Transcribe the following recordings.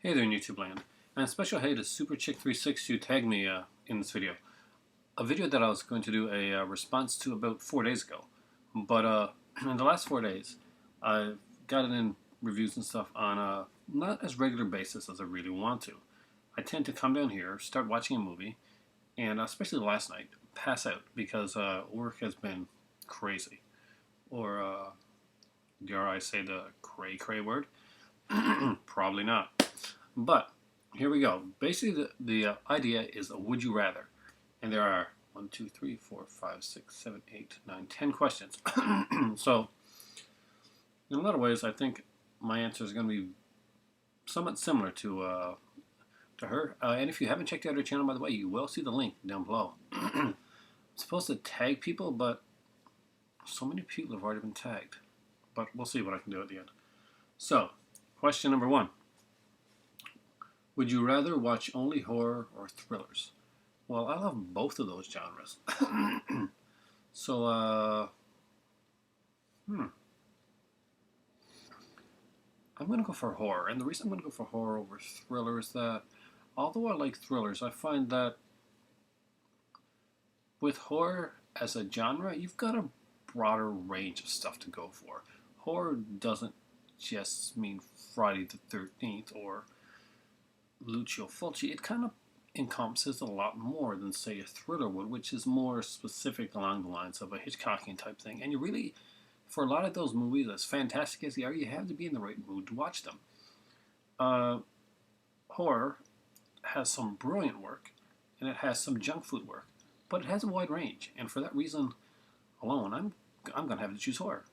Hey there, YouTube land. And a special hey to Superchick360 who tagged me in this video. A video that I was going to do a response to about 4 days ago. But in the last 4 days, I've gotten in reviews and stuff on a not as regular basis as I really want to. I tend to come down here, start watching a movie, and especially last night, pass out because work has been crazy. Or, dare I say the cray-cray word? Probably not. But here we go. Basically, the idea is a would you rather, and there are 1, 2, 3, 4, 5, 6, 7, 8, 9, 10 questions. So, in a lot of ways, I think my answer is going to be somewhat similar to her. And if you haven't checked out her channel, by the way, you will see the link down below. I'm supposed to tag people, but so many people have already been tagged. But we'll see what I can do at the end. So, question number 1. Would you rather watch only horror or thrillers? Well, I love both of those genres. So, I'm going to go for horror. And the reason I'm going to go for horror over thriller is that, although I like thrillers, I find that with horror as a genre, you've got a broader range of stuff to go for. Horror doesn't just mean Friday the 13th or Lucio Fulci. It kind of encompasses a lot more than, say, a thriller would, which is more specific along the lines of a Hitchcockian type thing. And you really, for a lot of those movies, as fantastic as they are, you have to be in the right mood to watch them. Horror has some brilliant work, and it has some junk food work, but it has a wide range. And for that reason alone, I'm going to have to choose horror.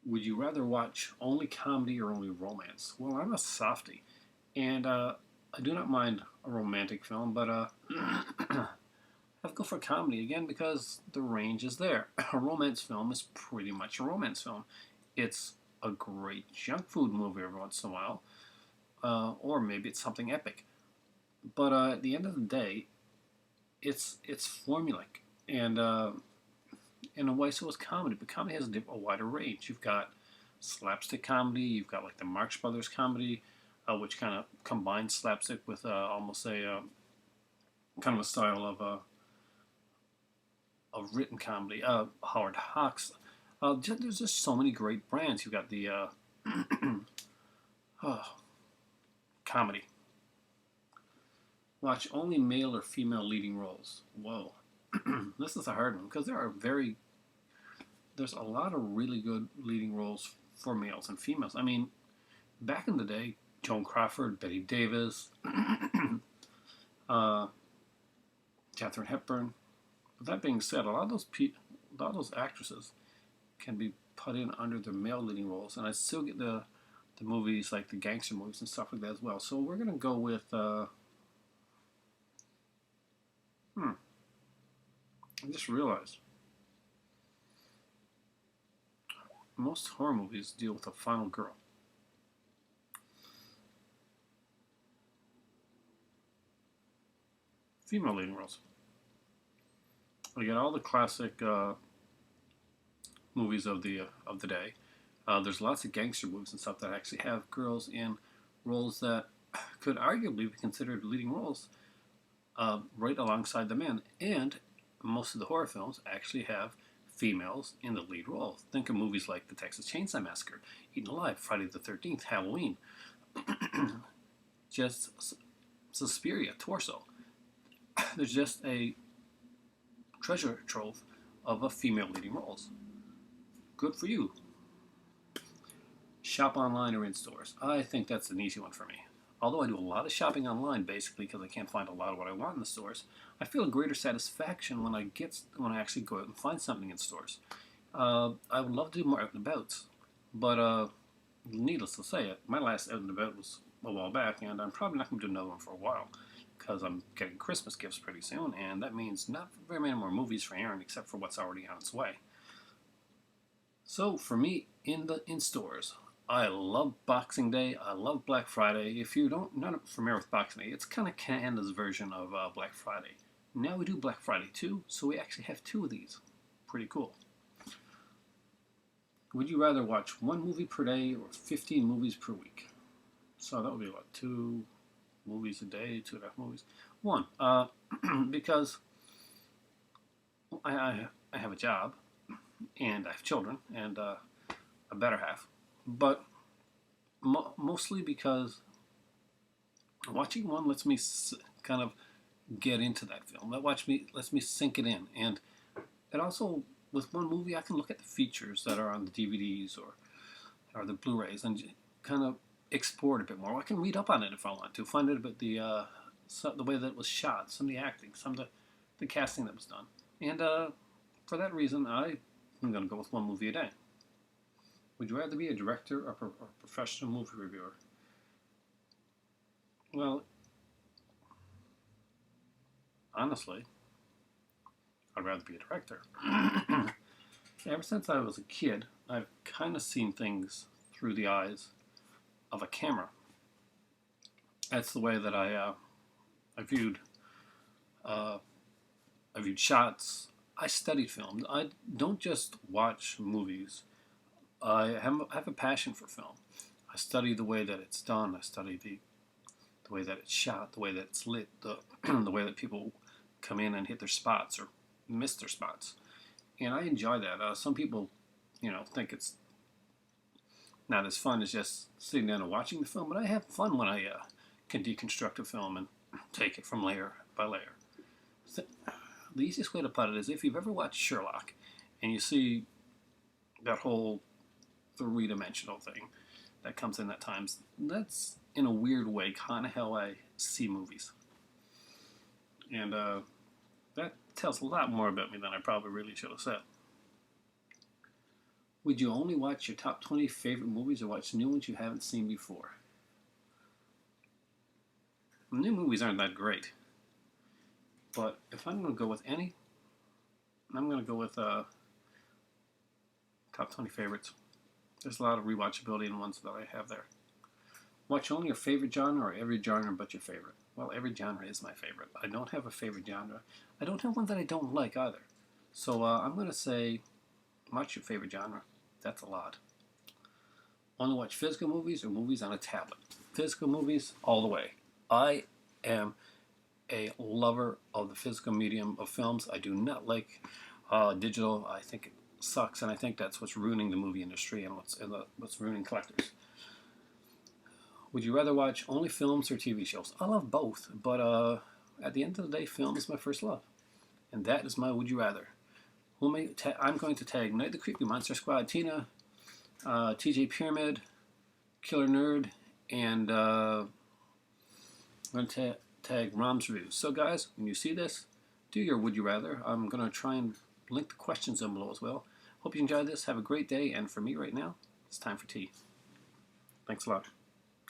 Would you rather watch only comedy or only romance? Well, I'm a softie. And I do not mind a romantic film, but I have to go for comedy again because the range is there. A romance film is pretty much a romance film. It's a great junk food movie every once in a while, or maybe it's something epic. But at the end of the day, it's formulaic, and in a way, so is comedy. But comedy has a wider range. You've got slapstick comedy. You've got like the Marx Brothers comedy. Which kind of combines slapstick with almost a kind of a style of written comedy. Howard Hawks. There's just so many great brands. You've got the comedy. Watch only male or female leading roles. Whoa, this is a hard one because there's a lot of really good leading roles for males and females. I mean, back in the day, Joan Crawford, Betty Davis, Katharine Hepburn. With that being said, a lot of those actresses can be put in under their male leading roles, and I still get the movies like the gangster movies and stuff like that as well. So we're gonna go with I just realized most horror movies deal with a final girl. Female leading roles. We got all the classic movies of the day. There's lots of gangster movies and stuff that actually have girls in roles that could arguably be considered leading roles, right alongside the men. And most of the horror films actually have females in the lead role. Think of movies like The Texas Chainsaw Massacre, Eaten Alive, Friday the 13th, Halloween, just Suspiria, Torso. There's just a treasure trove of female leading roles. Good for you. Shop online or in stores. I think that's an easy one for me. Although I do a lot of shopping online, basically because I can't find a lot of what I want in the stores, I feel a greater satisfaction when I actually go out and find something in stores. I would love to do more out and abouts, but needless to say, my last out and about was a while back, and I'm probably not going to do another one for a while, because I'm getting Christmas gifts pretty soon, and that means not very many more movies for Aaron except for what's already on its way. So for me, in stores, I love Boxing Day. I love Black Friday. If you not familiar with Boxing Day, it's kind of Canada's version of Black Friday. Now we do Black Friday too, so we actually have 2 of these. Pretty cool. Would you rather watch 1 movie per day or 15 movies per week? So that would be what, 2 movies a day, 2.5 movies. One, because I have a job and I have children and a better half, but mostly because watching one lets me kind of get into that film. Lets me sink it in, and it also, with one movie, I can look at the features that are on the DVDs or the Blu-rays and kind of explore it a bit more. I can read up on it if I want to, find out about the way that it was shot, some of the acting, some of the casting that was done, and for that reason, I'm going to go with one movie a day. Would you rather be a director or a professional movie reviewer? Well, honestly, I'd rather be a director. Ever since I was a kid, I've kind of seen things through the eyes of a camera. That's the way that I viewed shots. I studied film. I don't just watch movies. I have a passion for film. I study the way that it's done. I study the way that it's shot, the way that it's lit, the way that people come in and hit their spots or miss their spots. And I enjoy that. Some people, think it's not as fun as just sitting down and watching the film, but I have fun when I can deconstruct a film and take it from layer by layer. So, the easiest way to put it is if you've ever watched Sherlock and you see that whole three-dimensional thing that comes in at times, that's in a weird way kind of how I see movies. And that tells a lot more about me than I probably really should have said. Would you only watch your top 20 favorite movies or watch new ones you haven't seen before? New movies aren't that great. But if I'm going to go with any, I'm going to go with top 20 favorites. There's a lot of rewatchability in the ones that I have there. Watch only your favorite genre or every genre but your favorite? Well, every genre is my favorite. I don't have a favorite genre. I don't have one that I don't like either. So I'm going to say watch your favorite genre. That's a lot. Want to watch physical movies or movies on a tablet? Physical movies all the way. I am a lover of the physical medium of films. I do not like digital. I think it sucks, and I think that's what's ruining the movie industry and what's ruining collectors. Would you rather watch only films or TV shows? I love both, but at the end of the day, film is my first love, and that is my would you rather. I'm going to tag Night the Creepy Monster Squad, Tina, TJ Pyramid, Killer Nerd, and I'm going to tag Rom's Reviews. So guys, when you see this, do your would you rather. I'm going to try and link the questions down below as well. Hope you enjoyed this. Have a great day, and for me right now, it's time for tea. Thanks a lot.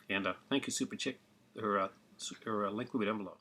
And thank you, Superchick. Her link will be down below.